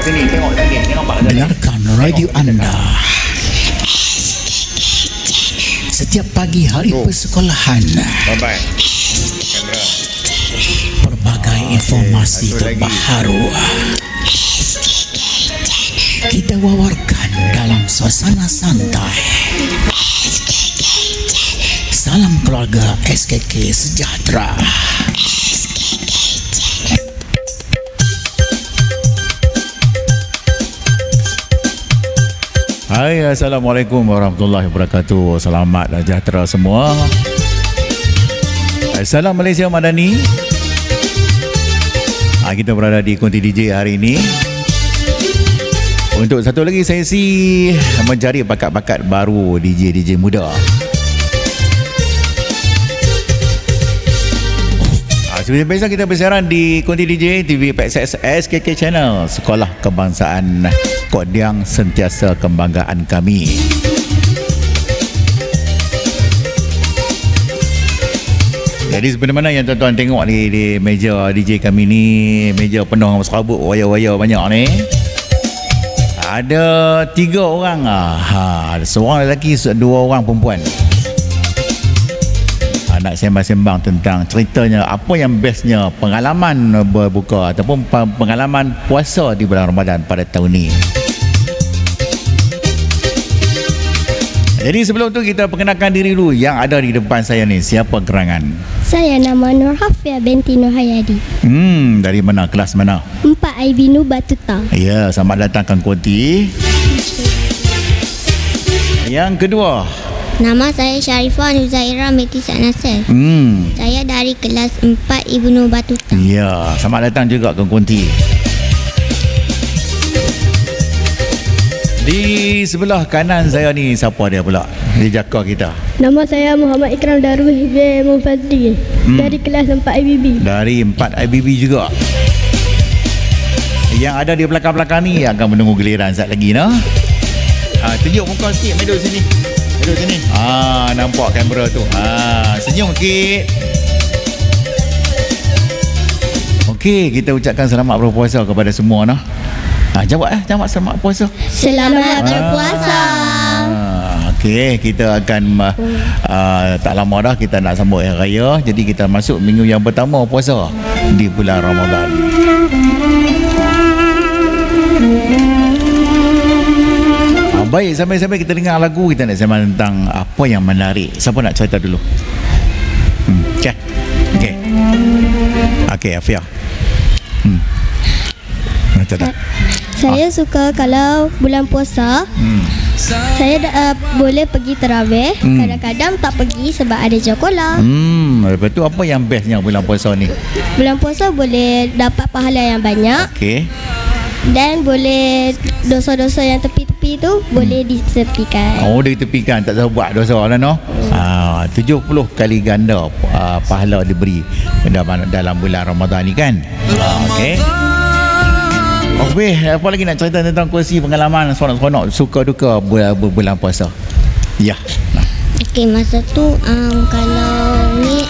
sini, tengok sini. Tengok Pak. Dengarkan radio anda setiap pagi hari persekolahan. Bye-bye. Kamera. Berbagai informasi terbaru kita wawarkan dalam suasana santai. Salam keluarga SKK Sejahtera. Hai, Assalamualaikum warahmatullahi wabarakatuh. Selamat dan sejahtera semua. Salam Malaysia Madani. Kita berada di Konti DJ hari ini untuk satu lagi sesi mencari bakat-bakat baru DJ muda. Seperti biasa kita bersiaran di Konti DJ TV PXS SKK Channel, Sekolah Kebangsaan Kodiang, sentiasa kebanggaan kami. Jadi sebenarnya mana yang tuan-tuan tengok di meja DJ kami ni, meja penuh serabut wayar-wayar banyak ni. Ada 3 orang ada seorang lelaki, 2 orang perempuan. Nak sembang-sembang tentang ceritanya apa yang bestnya pengalaman berbuka ataupun pengalaman puasa di bulan Ramadan pada tahun ni. Jadi sebelum tu kita perkenalkan diri dulu yang ada di depan saya ni. Siapa gerangan? Saya nama Nur Hafia binti Nur Hayadi. Dari mana? Kelas mana? 4 Aibinu Batuta. Ya, selamat datang Kang Konti. Yang kedua, Nama saya Sharifah Nuzaira Metis Nasir. Saya dari kelas 4 Ibnu Batuta. Ya, selamat datang juga Kang Konti. Di sebelah kanan saya ni siapa dia pula? Dia jaka kita. Nama saya Muhammad Ikram Darwis bin Mufadli. Dari kelas 4 IBB. Dari 4 IBB juga. Yang ada di belakang-belakang ni akan menunggu giliran sekejap lagi nah. Tunjuk muka sikit, duduk sini. Duduk sini. Nampak kamera tu. Senyum sikit. Okey, kita ucapkan selamat berpuasa kepada semua nah. Jawab selamat puasa. Selamat berpuasa. Okey, kita akan tak lama dah kita nak sambut hari raya. Jadi kita masuk minggu yang pertama puasa di bulan Ramadan. Baik, sampai-sampai kita dengar lagu, kita nak sembang tentang apa yang menarik. Siapa nak cerita dulu? Okey, Afia. Saya suka kalau bulan puasa, saya boleh pergi tarawih. Kadang-kadang tak pergi sebab ada sekolah. Lepas tu apa yang bestnya bulan puasa ni? Bulan puasa boleh dapat pahala yang banyak. Okey. Dan boleh dosa-dosa yang tepi-tepi tu boleh ditepikan. Ditepikan, tak tahu buat dosa lah no. 70 kali ganda pahala diberi dalam bulan Ramadan ni kan. Okey. Apa lagi nak cerita tentang kongsi pengalaman seronok-seronok suka duka bulan puasa? Ya. Okey, masa tu kalau ni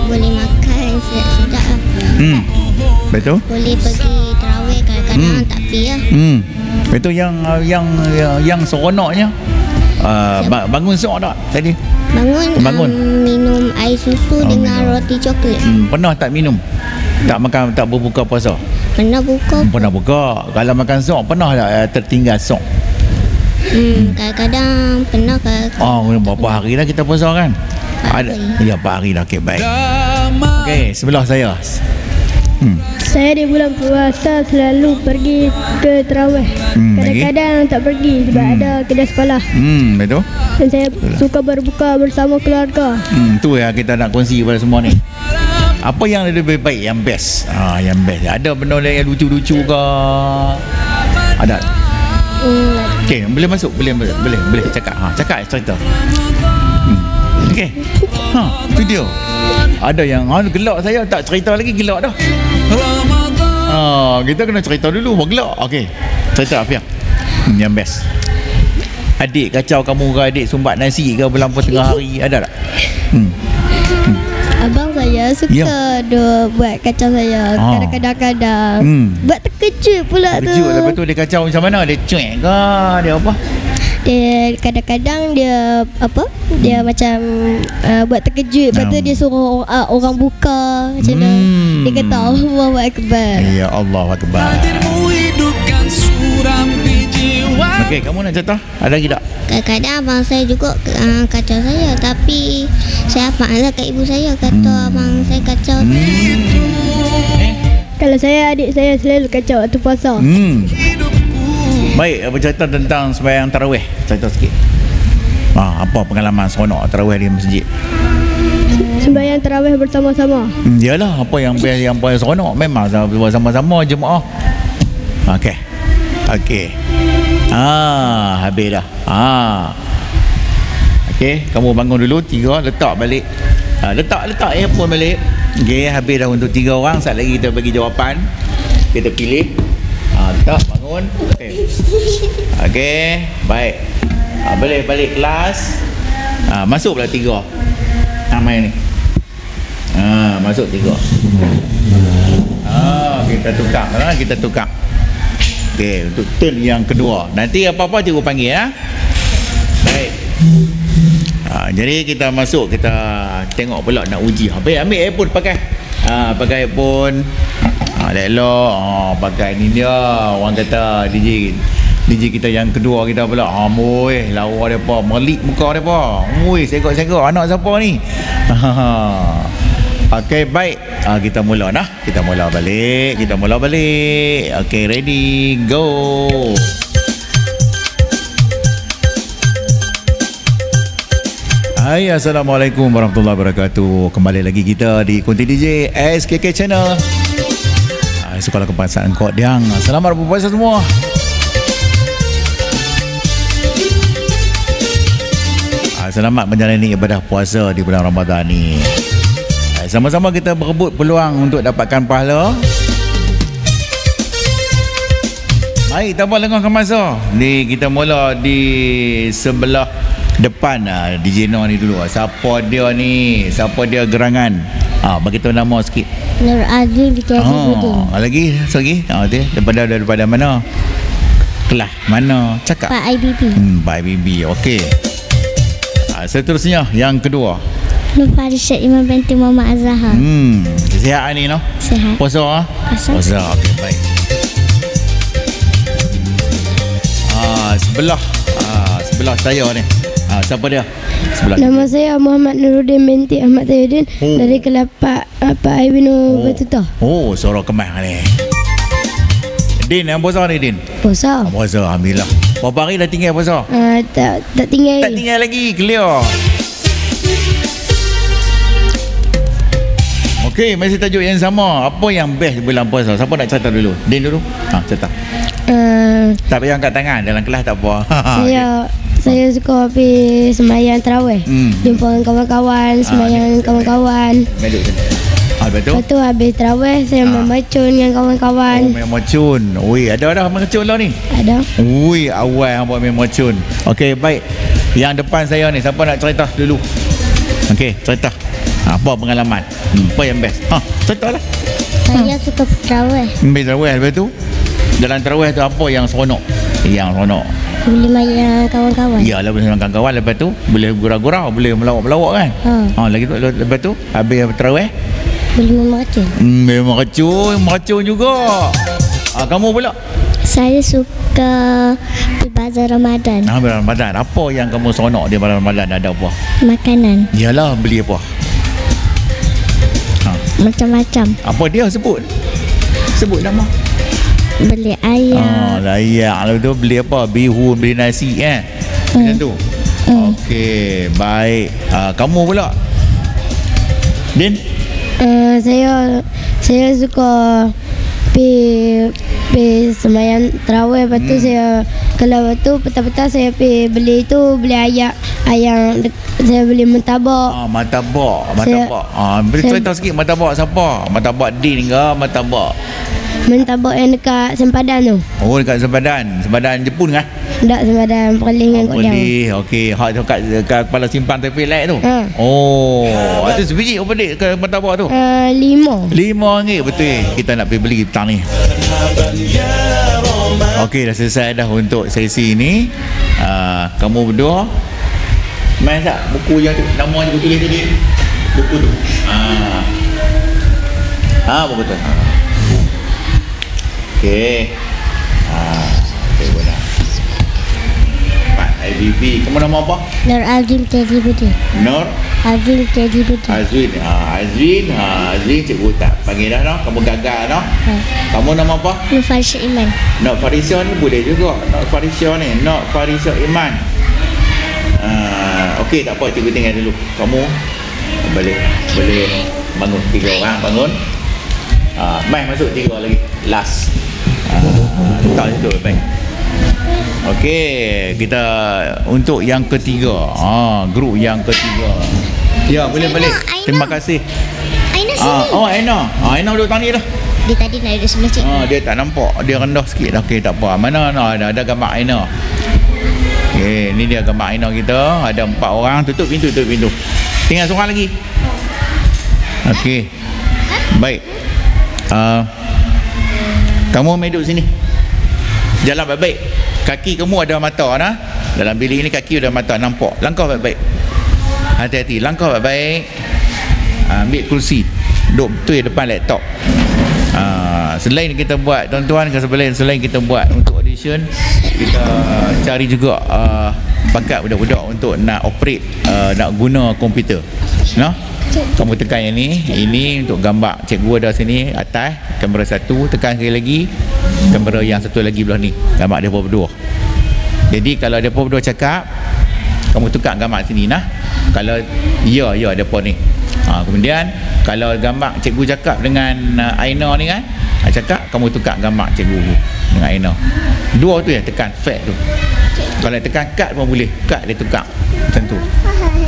boleh makan sedap-sedap. Betul? Boleh pergi tarawih, kadang-kadang tak pergi lah. Betul yang seronoknya bangun esok tak tadi? Bangun. Minum air susu dengan roti coklat. Pernah tak minum? Tak makan, tak berbuka puasa? Pernah buka. Pernah buka. Kalau makan sok pernah tak tertinggal sok? Kadang-kadang pernah berapa hari dah kita puasa kan? Ada. Ya, 4 hari dah. Okey, baik. Okey, sebelah saya. Saya di bulan puasa selalu pergi ke tarawih. Kadang-kadang tak pergi sebab ada kerja sekolah. Betul. Dan saya suka berbuka bersama keluarga. Tu yang kita nak kongsi kepada semua ni. Apa yang lebih baik, yang best? Yang best. Ada benda yang lucu-lucu ke? Ada. Okey, boleh masuk, boleh cakap. Cakap cerita. Okey. Tu dia. Ada yang gelak saya tak cerita lagi, gelak dah. Kita kena cerita dulu baru gelak. Okey. Cerita Afia. Yang best. Adik kacau kamu ke, adik sumbat nasi ke berlampau tengah hari, ada tak? Abang saya saya suka dia buat kacau saya. Kadang-kadang buat terkejut pula tu. Terkejut, lepas tu dia kacau macam mana? Dia cuek ke? Dia apa? Dia kadang-kadang dia apa? Dia macam buat terkejut. Lepas tu dia suruh orang buka macam mana. Dia kata Allahu Akbar. Ya Allah Akbar. Okey, kamu nak cerita? Ada lagi tak? Kadang-kadang abang saya juga kacau saya. Tapi saya maklumlah kat ibu saya. Kata abang saya kacau. Kalau saya, adik saya selalu kacau waktu puasa. Baik, apa cerita tentang sembahyang tarawih? Cerita sikit. Apa pengalaman seronok tarawih di masjid? Sembahyang tarawih bersama-sama. Yalah, apa yang paling seronok memang bersama-sama jemaah. Okey. Habis dah. Okey, kamu bangun dulu 3, letak balik. Letak earphone balik. Okey, habis dah untuk 3 orang. Saat lagi kita bagi jawapan. Kita pilih. Letak, bangun. Okey, baik. Boleh balik kelas. Masuk pula 3. Main ni. Masuk 3. Kita tukar. Okey, untuk turn yang kedua. Nanti apa-apa cikgu panggil ya. Baik. Jadi kita masuk, kita tengok pula nak uji. Ambil earphone pakai. Pakai earphone. Elok. Pakai ni dia. Orang kata DJ kita yang kedua kita pula. Lawa depa, melik muka depa. Segak-segak anak siapa ni? Okey, baik. Kita mula dah. Kita mula balik. Okey, ready, go. Hai, Assalamualaikum warahmatullahi wabarakatuh. Kembali lagi kita di Kunti DJ SKK Channel. Sekolah Kebangsaan Kod Diang. Selamat berpuasa semua. Selamat menjalani ibadah puasa di bulan Ramadan ni. Sama-sama kita berebut peluang untuk dapatkan pahala. Mari tanpa lengahkan masa. Ni kita mula di sebelah depan DJ Noh ni dulu. Siapa dia ni? Siapa dia gerangan? Bagi tahu nama sikit. Nur Azli di KJ Buding. Lagi? Daripada mana? Kelas mana? Cakap. Pak IBB. Pak IBB. Okey. Seterusnya yang kedua. Nur Farishad Imam binti Muhammad Azhar. Sihat ni no? Sihat. Puasa? Puasa. Okey, baik. Sebelah saya ni. Siapa dia? Nama saya Muhammad Nuruddin binti Ahmad Tayyuddin dari kelas Pak Aibinu Batuta. Suara kemas ni. Din, yang puasa ni Din? Puasa. Puasa, alhamdulillah. Berapa hari dah tinggal puasa? Tak tinggal. Tak tinggal lagi, clear. Okey, masih tajuk yang sama. Apa yang best bulan puasa? Siapa nak cerita dulu? Din dulu. Cerita. Tak payah angkat tangan dalam kelas tak apa. Saya suka habis sembahyang tarawih. Jumpa dengan kawan-kawan, sembahyang dengan kawan-kawan. Lepas tu habis tarawih saya main macun dengan kawan-kawan. Main macun. Ada macun lah ni? Ada. Awal yang buat main macun. Okey, baik. Yang depan saya ni, siapa nak cerita dulu? Okey, cerita. Apa pengalaman? Apa yang best? Ceritalah. Saya suka tarawih. Tarawih, lepas tu? Dalam tarawih tu apa yang seronok? Boleh main dengan kawan-kawan. Yalah, boleh dengan kawan-kawan. Lepas tu boleh gurau-gurau, boleh melawak-melawak kan? Lagi tu, lepas tu habis tarawih boleh main macun. Meracun juga. Kamu pula? Saya suka di bazar Ramadan. Ramadan. Apa yang kamu seronok di bulan Ramadan? Ada apa? Makanan. Yalah, beli apa? Macam-macam. Apa dia sebut nama? Beli ayam. Ayam. Lalu tu beli apa? Bihun, beli nasi kan? Macam tu. Okey, baik. Kamu pula? Din? Saya suka pergi sembahyang tarawih. Lepas tu saya, kalau waktu petang-petang saya pergi beli ayam. Saya beli martabak. Martabak. Beri cerita sikit martabak siapa? Martabak Din ke martabak Mentabak yang dekat sempadan tu. Oh, dekat sempadan. Sempadan Jepun kan? Tak sempadan Perlis dengan Kok Jang. Boleh. Okey, hak tu kat kepala simpan tepi lek tu. Ha. Oh, itu sebiji apa dik ke martabak tu? 5. RM5 betul. Kita nak pergi beli petang ni. Okey, dah selesai dah untuk sesi ni. Kamu berdua main tak buku yang tu, nama je tulis tadi. Buku tu. Betul. Okey. Okey, boleh. Pak IBB, kamu nama apa? Nur Azim Teddy Budi. Nur Azim Teddy Budi. Azwin. Azwin cikgu tak panggil dah noh. Kamu gagal noh. Kamu nama apa? Nur Farisha Iman. Nok Farisha ni boleh juga. Nok Farisha ni, Nok Farisha Iman. Okey, tak apa, cikgu tinggal dulu. Kamu boleh bangun 3 orang bangun. Mai masuk 3 lagi. Last. Tak situ baik. Okey, kita untuk yang ketiga. Grup yang ketiga. Ya, boleh balik. Terima kasih. Aina sini. Aina. Aina duduk tadi dah. Dia tadi nak duduk sebelah cikgu. Dia tak nampak. Dia rendah sikit dah. Okey, tak apa. Mana ada gambar Aina. Okey, ni dia gambar Aina kita. Ada 4 orang. Tutup pintu. Tinggal seorang lagi. Okey. Baik. Kamu main duduk sini. Jalan baik-baik. Kaki kamu ada mata nah. Dalam bilik ni kaki ada mata, nampak. Langkah baik-baik. Hati-hati, langkah baik-baik. Ambil kursi. Duduk betul depan laptop. Selain kita buat tuan-tuan, selain kita buat untuk audition, kita cari juga bakat budak-budak untuk nak operate, nak guna komputer. Nah, kamu tekan yang ni. Ini untuk gambar cikgu ada sini atas, kamera 1, tekan sekali lagi, kamera yang satu lagi belah ni, gambar depa berdua. Jadi kalau depa berdua cakap, kamu tukar gambar sini nah. Kalau ya depa ni. Kemudian kalau gambar cikgu cakap dengan Aina ni kan, cakap kamu tukar gambar cikgu dengan Aina. Dua tu ya, tekan fact tu. Kalau tekan cut pun boleh, cut dia tukar macam tu.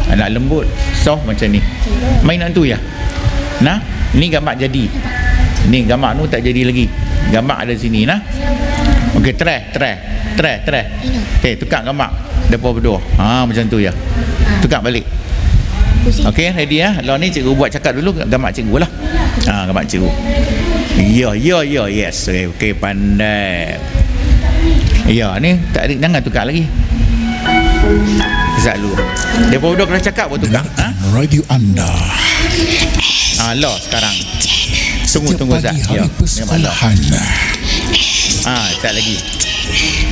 Nak lembut, soft macam ni. Mainan tu ya. Nah, ni gambar jadi. Ni gambar tu tak jadi lagi. Gambar ada sini nah. Okey, try. Okey, tukar gambar depa berdua. Macam tu ya. Tukar balik. Okey, ready ya. Lalu ni cikgu buat cakap dulu gambar cikgu lah. Gambar cikgu. Ya, yes. Okey, pandai. Ya, ni tak ada, jangan tukar lagi. Sekejap dulu. Depa berdua kena cakap buat tukar. Radio anda. Lah sekarang. Tunggu Zat. Ya, memang lah. Tak lagi.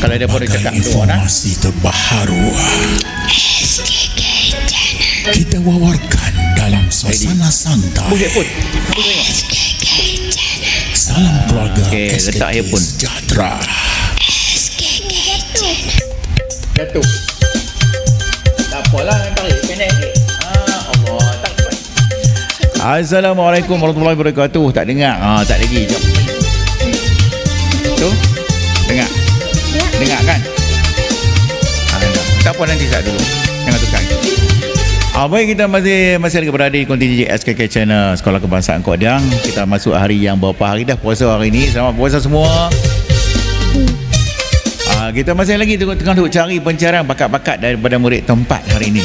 Kalau dia boleh cakap tu informasi terbaru kita wawarkan dalam suasana santai. Salam keluarga SKK Sejahtera. Jatuh. Tak apalah, tarik pendek sikit. Allah, tak apa. Assalamualaikum warahmatullahi wabarakatuh. Tak dengar. Tak lagi. Jom. Tu. Dengar kan? Tak apa, nanti saya dulu. Jangan tukar. Baik, kita masih lagi berada di kontingen SKK Channel Sekolah Kebangsaan Kok Jang. Kita masuk hari yang berapa hari dah puasa hari ni. Selamat puasa semua. Kita masih lagi tengah duk cari pencarian bakat-bakat daripada murid tempat hari ini.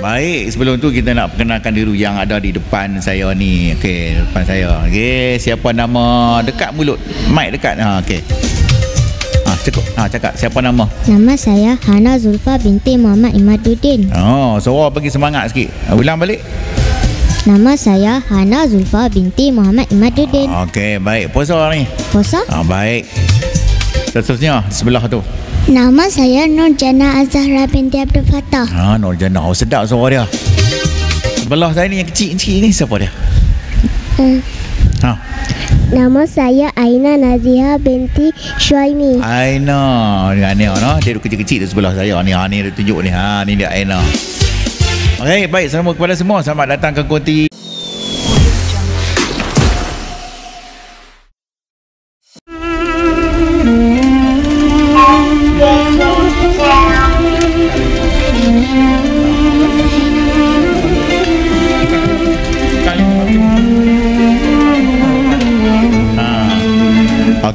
Baik, sebelum tu kita nak perkenalkan diri yang ada di depan saya ni. Okey, depan saya. Okey, siapa nama? Dekat mulut. Mic dekat. Okey. Cukup. Cakap siapa nama? Nama saya Hana Zulfa binti Muhammad Imaduddin. Suara bagi semangat sikit. Ulang balik. Nama saya Hana Zulfa binti Muhammad Imaduddin. Okey, baik. Puasa ni? Puasa? Baik. Seterusnya sebelah tu. Nama saya Nur Jana Azhara binti Abdul Fattah. Nur Jana. Sedap suara dia. Sebelah saya ni yang kecil-kecil ni siapa dia? Nama saya Aina Naziha binti Shuaimi. Aina. Ni dia kecil-kecil tu sebelah saya ni. Ni dia tunjuk ni. Ni dia Aina. Okey, baik. Selamat kepada semua. Selamat datang ke Konti.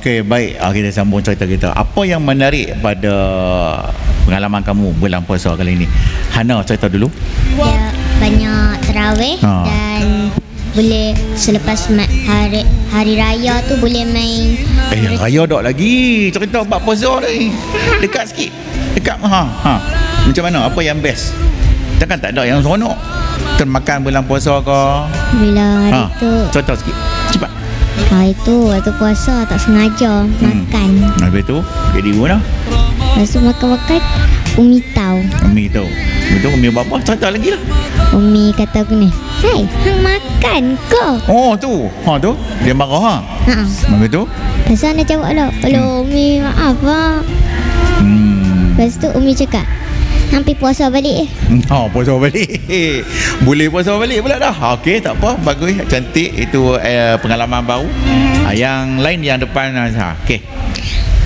Okey, baik. Kita sambung cerita kita. Apa yang menarik pada pengalaman kamu bulan puasa kali ini? Hana, cerita dulu. Dia banyak terawih dan boleh selepas hari raya tu boleh main. Raya dak lagi. Cerita bab puasa ni. Dekat sikit. Dekat macam mana? Apa yang best? Takkan tak ada yang seronok. Termakan bulan puasa ke? Bila hari tu. Cerita sikit. Cepat. Hari tu waktu puasa tak sengaja makan. Habis tu jadi mana? Lepas tu makan Umi tahu. Umi tahu. Betul, Umi bapa cerita lagi lah. Umi kata aku ni, "Hai, hang makan ke?" Oh tu. Tu. Dia marah Habis tu? Lepas tu Ana jawab lah, "Kalau Umi maaf lah." Lepas tu Umi cakap, "Hampir puasa balik." Puasa balik. Boleh puasa balik pula dah. Okey, tak apa. Bagus, cantik. Itu pengalaman baru. Yang lain yang depan. Okey.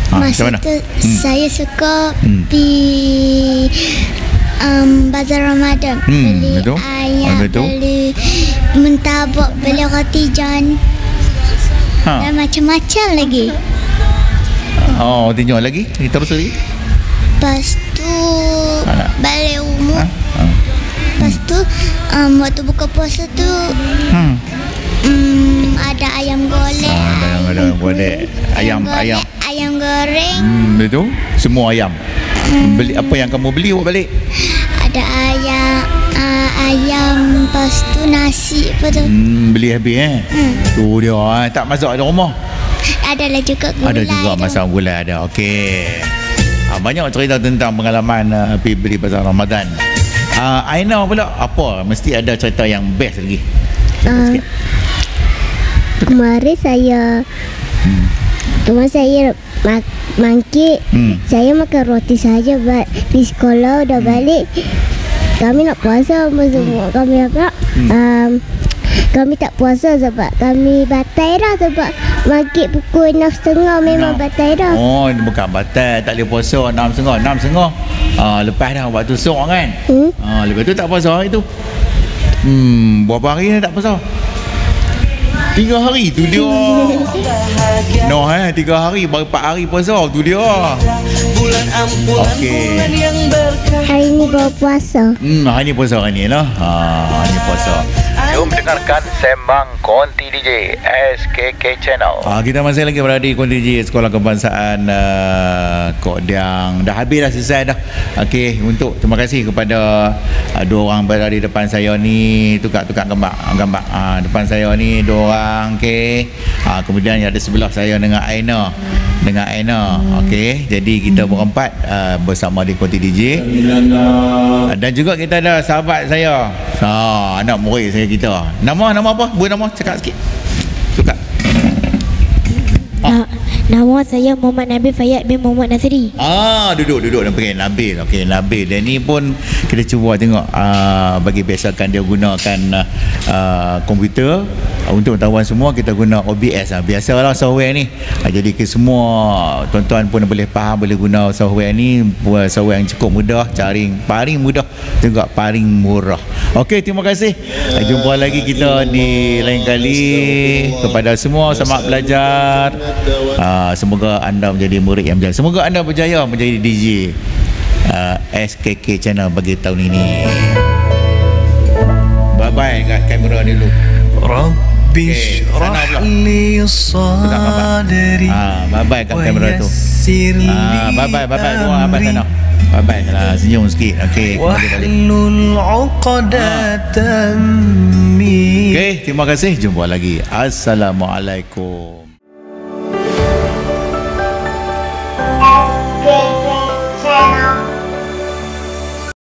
Masa tu saya suka pergi Bazar Ramadan. Beli betul? ayam, Betul? beli mentabak, beli roti john dan macam-macam lagi. Tinjau lagi. Terus lagi. Lepas tu balik rumah. Lepas tu waktu buka puasa tu ada ayam golek. Ada ayam golek. Ayam goreng. Betul? Semua ayam. Beli apa yang kamu beli awak balik? Ada ayam, lepas tu nasi apa tu. Beli habis Tu dia tak masak di rumah. Adalah juga gulai. Ada juga masak gulai ada. Okey. Banyak cerita tentang pengalaman pergi beli pasar Ramadan. Aina pula apa? Mesti ada cerita yang best lagi. Kemarin saya mangkit. Saya makan roti saja. Di sekolah udah balik. Kami nak puasa semua. Kami tak puasa sebab kami batai dah. Sebab mangkit pukul 6.30 memang batai dah. Bukan batai. Tak boleh puasa 6.30. Lepas dah waktu sok kan. Lepas tu tak puasa hari tu. Berapa hari ni tak puasa? 3 hari tu dia. 3 hari baru 4 hari puasa tu dia. Okey. Hari ni baru puasa. Hari ni puasa hari ni lah. Hari ni puasa. Jom dengarkan Sembang Konti DJ SKK Channel. Kita masih lagi berada di Konti DJ Sekolah Kebangsaan Kodang. Dah habis dah, selesai dah. Okey, terima kasih kepada dua orang berada di depan saya ni, tukar-tukar gambar depan saya ni dua orang. Okey. Kemudian ada sebelah saya dengan Aina. Okey, jadi kita berempat bersama di Konti DJ. Dan juga kita ada sahabat saya. Anak murid saya kita. Nama apa? Buat nama, cakap sikit. Suka. Nama saya Muhammad Nabil Fayyad bin Muhammad Nasri. Duduk dan panggil Nabil. Okey, Nabil. Dan ni pun kita cuba tengok bagi biasakan dia gunakan komputer. Untuk pengetahuan semua kita guna OBS. Biasalah software ni. Jadi ke semua tuan-tuan pun boleh faham, boleh guna software ni. Software yang cukup mudah, paling mudah juga paling murah. Okey, terima kasih. Jumpa lagi kita di lain kali. Kepada semua, selamat belajar. Semoga anda menjadi murid yang berjaya. Semoga anda berjaya menjadi DJ SKK Channel bagi tahun ini. Bye-bye kat kamera dulu. Rabbi shrah li sadri. Bye-bye kat kamera tu. Bye-bye semua abang sana. Bye-bye lah, senyum sikit. Okey, wahlul 'uqdatam min. Okey, terima kasih. Jumpa lagi. Assalamualaikum.